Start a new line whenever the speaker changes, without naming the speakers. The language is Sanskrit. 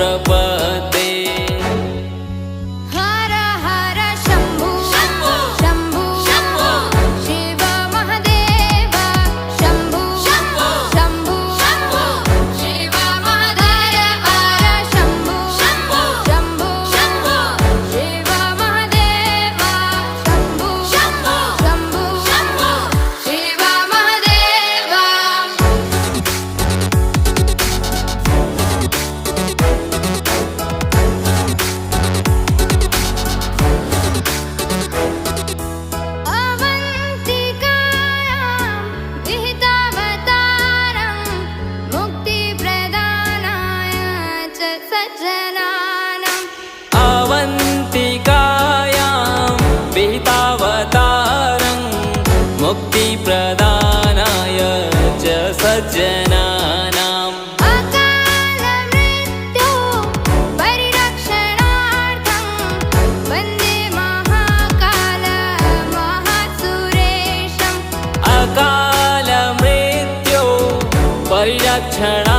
प्रपद्ये।
हर हर शम्भो शम्भो शम्भो शम्भो शिव महादेव शम्भो शम्भो शम्भो शम्भो शिव महादेव हर शम्भो शम्भो शम्भो शम्भो शिव महादेव शम्भो शम्भो शम्भो शम्भो शिव महादेव। अवन्तिकायां विहितावतारं मुक्तिप्रदानाय च सज्जनानाम्।
अवन्तिकायां विहितावतारं मुक्तिप्रदानाय च सज्जनानाम्।
अकालमृत्यो परिरक्षणार्थं वन्दे महाकाल महासुरेशम्।
अकालमृत्यो परिरक्षणार्थं